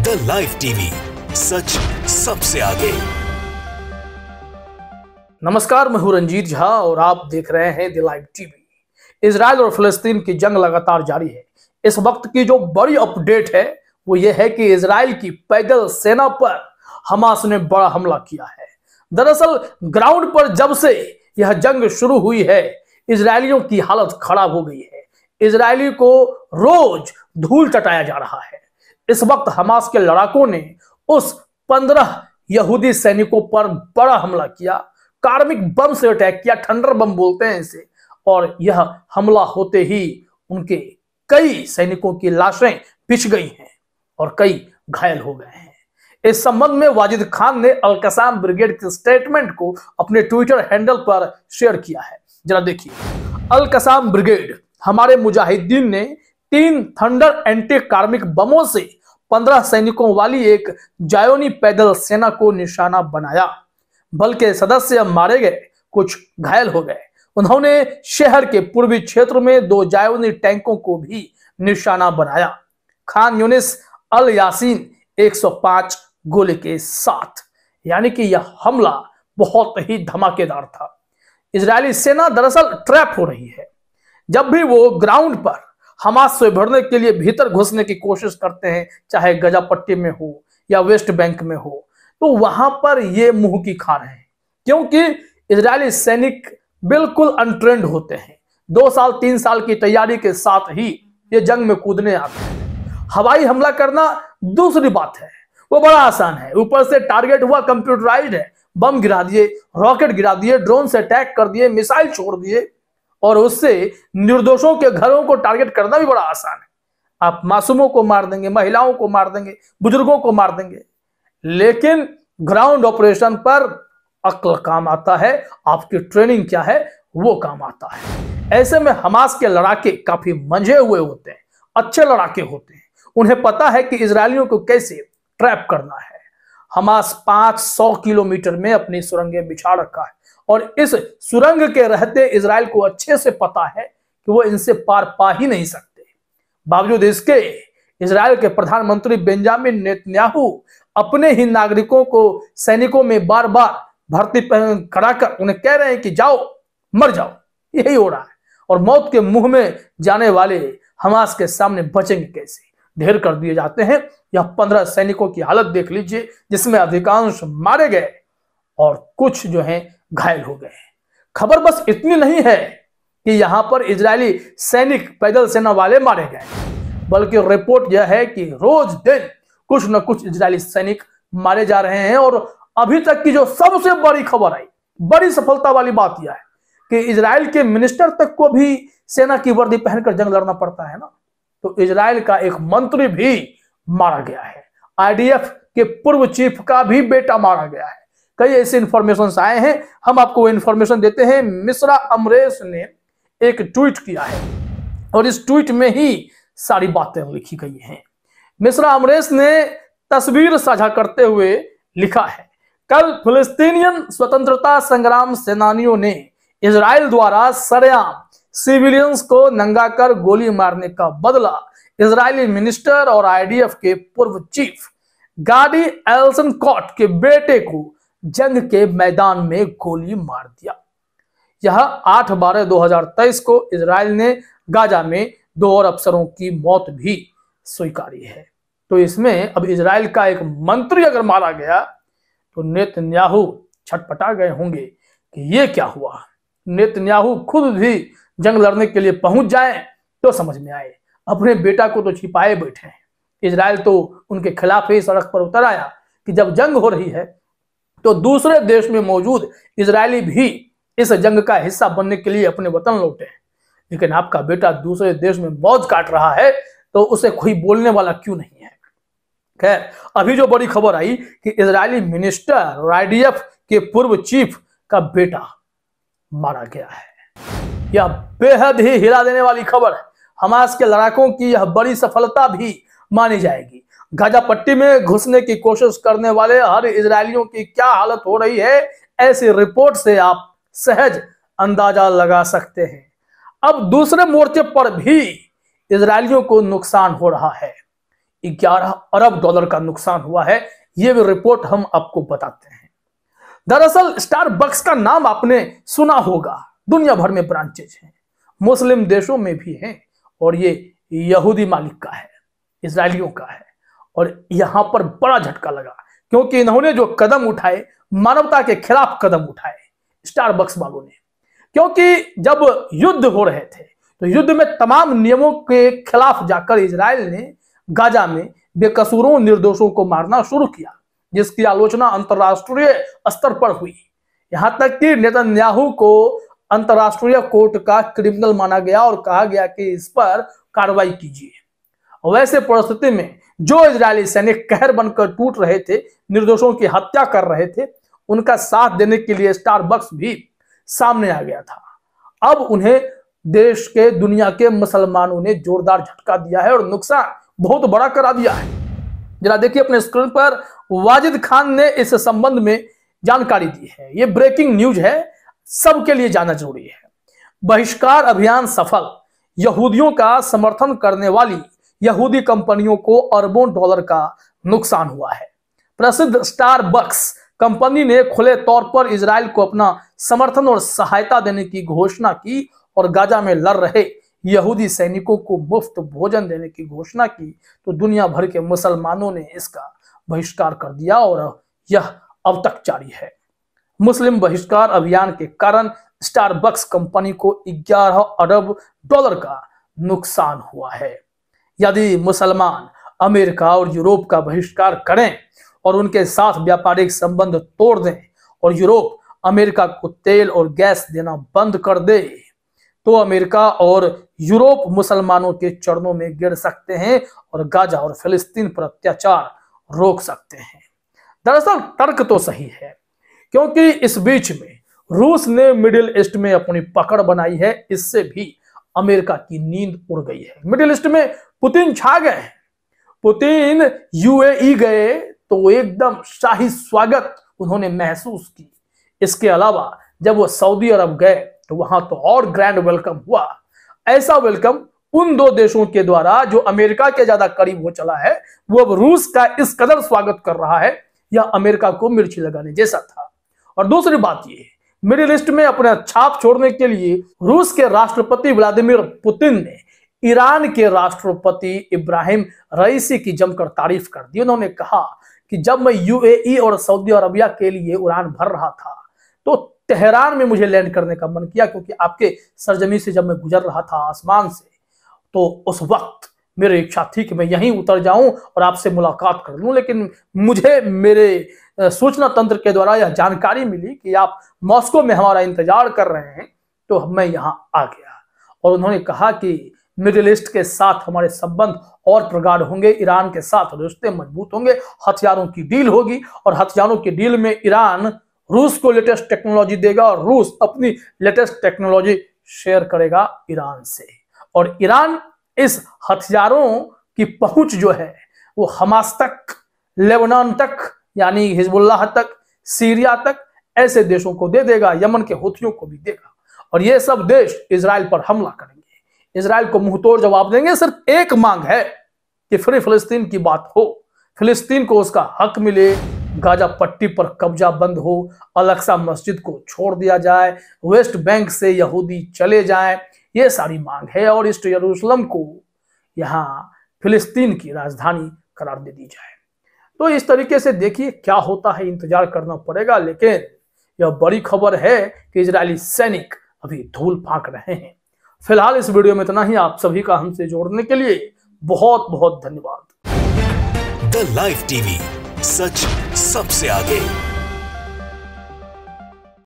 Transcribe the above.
The live TV, सच सबसे आगे। नमस्कार, मैं हूं रंजीत झा और आप देख रहे हैं द लाइव टीवी। इजराइल और फिलिस्तीन की जंग लगातार जारी है। इस वक्त की जो बड़ी अपडेट है वो ये है कि इजराइल की पैदल सेना पर हमास ने बड़ा हमला किया है। दरअसल ग्राउंड पर जब से यह जंग शुरू हुई है, इजरायलियों की हालत खराब हो गई है। इजरायली को रोज धूल चटाया जा रहा है। इस वक्त हमास के लड़ाकों ने उस 15 यहूदी सैनिकों पर बड़ा हमला किया, कार्मिक बम से अटैक किया, थंडर बम बोलते हैं इसे। और यह हमला होते ही उनके कई सैनिकों की लाशें बिछ गई हैं और कई घायल हो गए हैं। इस संबंध में वाजिद खान ने अल कसाम ब्रिगेड के स्टेटमेंट को अपने ट्विटर हैंडल पर शेयर किया है। जरा देखिए। अल कसाम ब्रिगेड, हमारे मुजाहिदीन ने 3 थंडर एंटी कार्मिक बमों से 15 सैनिकों वाली एक जायोनी पैदल सेना को निशाना बनाया। बल्कि सदस्य मारे गए, कुछ घायल हो गए। उन्होंने शहर के पूर्वी क्षेत्र में 2 जायोनी टैंकों को भी निशाना बनाया। खान यूनिस अल यासीन 105 गोले के साथ। यानी कि यह हमला बहुत ही धमाकेदार था। इजरायली सेना दरअसल ट्रैप हो रही है। जब भी वो ग्राउंड पर हमास से भिड़ने के लिए भीतर घुसने की कोशिश करते हैं, चाहे गजा पट्टी में हो या वेस्ट बैंक में हो, तो वहां पर ये मुंह की खा रहे हैं। क्योंकि इजरायली सैनिक बिल्कुल अनट्रेंड होते हैं। 2 साल 3 साल की तैयारी के साथ ही ये जंग में कूदने आते हैं। हवाई हमला करना दूसरी बात है, वो बड़ा आसान है। ऊपर से टारगेट हुआ कंप्यूटराइज्ड है। बम गिरा दिए, रॉकेट गिरा दिए, ड्रोन से अटैक कर दिए, मिसाइल छोड़ दिए और उससे निर्दोषों के घरों को टारगेट करना भी बड़ा आसान है। आप मासूमों को मार देंगे, महिलाओं को मार देंगे, बुजुर्गों को मार देंगे। लेकिन ग्राउंड ऑपरेशन पर अक्ल काम आता है, आपकी ट्रेनिंग क्या है वो काम आता है। ऐसे में हमास के लड़ाके काफी मंझे हुए होते हैं, अच्छे लड़ाके होते हैं। उन्हें पता है कि इजरायलियों को कैसे ट्रैप करना है। हमास 500 किलोमीटर में अपनी सुरंगें बिछा रखा है और इस सुरंग के रहते इजराइल को अच्छे से पता है कि वो इनसे पार पा ही नहीं सकते। बावजूद इसके इजराइल के प्रधानमंत्री बेंजामिन नेतन्याहू अपने ही नागरिकों को सैनिकों में बार बार भर्ती कराकर उन्हें कह रहे हैं कि जाओ, मर जाओ। यही हो रहा है। और मौत के मुंह में जाने वाले हमास के सामने बचेंगे कैसे? ढेर कर दिए जाते हैं। यह 15 सैनिकों की हालत देख लीजिए, जिसमें अधिकांश मारे गए और कुछ जो हैं घायल हो गए। खबर बस इतनी नहीं है कि यहां पर इजरायली सैनिक पैदल सेना वाले मारे गए, बल्कि रिपोर्ट यह है कि रोज दिन कुछ न कुछ इजरायली सैनिक मारे जा रहे हैं। और अभी तक की जो सबसे बड़ी खबर आई, बड़ी सफलता वाली बात यह है कि इजराइल के मिनिस्टर तक को भी सेना की वर्दी पहनकर जंग लड़ना पड़ता है ना। तो इजराइल का एक मंत्री भी मारा गया है। आईडीएफ के पूर्व चीफ का भी बेटा मारा गया है। कई ऐसे इंफॉर्मेशन आए हैं, हम आपको वो इंफॉर्मेशन देते हैं। मिश्रा अमरेश ने एक ट्वीट किया है और इस ट्वीट में ही सारी बातें लिखी गई हैं। मिश्रा अमरेश ने तस्वीर साझा करते हुए लिखा है, कल फिलिस्तीनियन स्वतंत्रता संग्राम सेनानियों ने इजराइल द्वारा सरेआम सिविलियंस को नंगा कर गोली मारने का बदला इजरायली मिनिस्टर और आईडीएफ के पूर्व चीफ गाडी एल्सनकॉट के बेटे को जंग के मैदान में गोली मार दिया। यह 8/12/2023 को इजराइल ने गाजा में 2 और अफसरों की मौत भी स्वीकारी है। तो इसमें अब इजराइल का एक मंत्री अगर मारा गया तो नेतन्याहू छटपटा गए होंगे कि ये क्या हुआ। नेतन्याहू खुद भी जंग लड़ने के लिए पहुंच जाए तो समझ में आए। अपने बेटा को तो छिपाए बैठे हैं। इजराइल तो उनके खिलाफ ही सड़क पर उतर आया कि जब जंग हो रही है तो दूसरे देश में मौजूद इजरायली भी इस जंग का हिस्सा बनने के लिए अपने वतन लौटे हैं। लेकिन आपका बेटा दूसरे देश में मौज काट रहा है तो उसे कोई बोलने वाला क्यों नहीं है। खैर, अभी जो बड़ी खबर आई कि इजरायली मिनिस्टर और आईडीएफ के पूर्व चीफ का बेटा मारा गया है, यह बेहद ही हिला देने वाली खबर है। हमास के लड़ाकों की यह बड़ी सफलता भी मानी जाएगी। गाजा पट्टी में घुसने की कोशिश करने वाले हर इजरायलियों की क्या हालत हो रही है, ऐसी रिपोर्ट से आप सहज अंदाजा लगा सकते हैं। अब दूसरे मोर्चे पर भी इजरायलियों को नुकसान हो रहा है। 11 अरब डॉलर का नुकसान हुआ है। यह भी रिपोर्ट हम आपको बताते हैं। दरअसल स्टारबक्स का नाम आपने सुना होगा, दुनिया भर में ब्रांचेज हैं, मुस्लिम देशों में भी हैं, और ये यहूदी मालिक का है, इजरायलियों का है। और यहां पर बड़ा झटका लगा क्योंकि इन्होंने जो कदम उठाए, मानवता के खिलाफ कदम उठाए स्टारबक्स वालों ने। क्योंकि जब युद्ध हो रहे थे तो युद्ध में तमाम नियमों के खिलाफ जाकर इजराइल ने गाजा में बेकसूरों निर्दोषों को मारना शुरू किया, जिसकी आलोचना अंतरराष्ट्रीय स्तर पर हुई। यहां तक कि नेतन्याहू को अंतरराष्ट्रीय कोर्ट का क्रिमिनल माना गया और कहा गया कि इस पर कार्रवाई कीजिए। वैसे परिस्थिति में जो इजरायली सैनिक कहर बनकर टूट रहे थे, निर्दोषों की हत्या कर रहे थे, उनका साथ देने के लिए स्टारबक्स भी सामने आ गया था। अब उन्हें देश के, दुनिया के मुसलमानों ने जोरदार झटका दिया है और नुकसान बहुत बड़ा करा दिया है। जरा देखिए अपने स्क्रीन पर, वाजिद खान ने इस संबंध में जानकारी दी है। यह ब्रेकिंग न्यूज है, सबके लिए जानना जरूरी है। बहिष्कार अभियान सफल, यहूदियों का समर्थन करने वाली यहूदी कंपनियों को अरबों डॉलर का नुकसान हुआ है। प्रसिद्ध स्टारबक्स कंपनी ने खुले तौर पर इजराइल को अपना समर्थन और सहायता देने की घोषणा की और गाजा में लड़ रहे यहूदी सैनिकों को मुफ्त भोजन देने की घोषणा की, तो दुनिया भर के मुसलमानों ने इसका बहिष्कार कर दिया और यह अब तक जारी है। मुस्लिम बहिष्कार अभियान के कारण स्टारबक्स कंपनी को 11 अरब डॉलर का नुकसान हुआ है। यदि मुसलमान अमेरिका और यूरोप का बहिष्कार करें और उनके साथ व्यापारिक संबंध तोड़ दें और यूरोप अमेरिका को तेल और गैस देना बंद कर दे, तो अमेरिका और यूरोप मुसलमानों के चरणों में गिर सकते हैं और गाजा और फिलिस्तीन पर अत्याचार रोक सकते हैं। दरअसल तर्क तो सही है, क्योंकि इस बीच में रूस ने मिडिल ईस्ट में अपनी पकड़ बनाई है। इससे भी अमेरिका की नींद उड़ गई है। मिडिल ईस्ट में पुतिन छा गए। पुतिन यूएई गए तो एकदम शाही स्वागत उन्होंने महसूस की। इसके अलावा जब वो सऊदी अरब गए तो वहां तो और ग्रैंड वेलकम हुआ। ऐसा वेलकम उन दो देशों के द्वारा जो अमेरिका के ज्यादा करीब हो चला है, वो अब रूस का इस कदर स्वागत कर रहा है, यह अमेरिका को मिर्ची लगाने जैसा था। और दूसरी बात यह, मिडिल ईस्ट में अपना छाप छोड़ने के लिए रूस के राष्ट्रपति व्लादिमीर पुतिन ने ईरान के राष्ट्रपति इब्राहिम रईसी की जमकर तारीफ कर दी। उन्होंने कहा कि जब मैं यूएई और सऊदी अरबिया के लिए उड़ान भर रहा था तो तेहरान में मुझे लैंड करने का मन किया, क्योंकि आपके सरजमी से जब मैं गुजर रहा था आसमान से, तो उस वक्त मेरी इच्छा थी कि मैं यहीं उतर जाऊं और आपसे मुलाकात कर लूं। लेकिन मुझे मेरे सूचना तंत्र के द्वारा यह जानकारी मिली कि आप मॉस्को में हमारा इंतजार कर रहे हैं, तो मैं यहां आ गया। और उन्होंने कहा कि मिडिल ईस्ट के साथ हमारे संबंध और प्रगाढ़ होंगे, ईरान के साथ रिश्ते मजबूत होंगे, हथियारों की डील होगी और हथियारों की डील में ईरान रूस को लेटेस्ट टेक्नोलॉजी देगा और रूस अपनी लेटेस्ट टेक्नोलॉजी शेयर करेगा ईरान से। और ईरान इस हथियारों की पहुंच जो है वो हमास तक, लेबनान तक, यानी हिजबुल्लाह तक, सीरिया तक, ऐसे देशों को दे देगा, यमन के हुथियों को भी देगा। और ये सब देश इजराइल पर हमला करेंगे, इजराइल को मुंहतोड़ जवाब देंगे। सिर्फ एक मांग है कि फ्री फिलिस्तीन की बात हो, फिलिस्तीन को उसका हक मिले, गाजा पट्टी पर कब्जा बंद हो, अल-अक्सा मस्जिद को छोड़ दिया जाए, वेस्ट बैंक से यहूदी चले जाएं, ये सारी मांग है। और ईस्ट यरूशलेम को यहाँ फिलिस्तीन की राजधानी करार दे दी जाए। तो इस तरीके से देखिए क्या होता है, इंतजार करना पड़ेगा। लेकिन यह बड़ी खबर है कि इजरायली सैनिक अभी धूल फांक रहे हैं। फिलहाल इस वीडियो में इतना ही। आप सभी का हमसे जोड़ने के लिए बहुत बहुत धन्यवाद। द लाइव टीवी, सच सबसे आगे।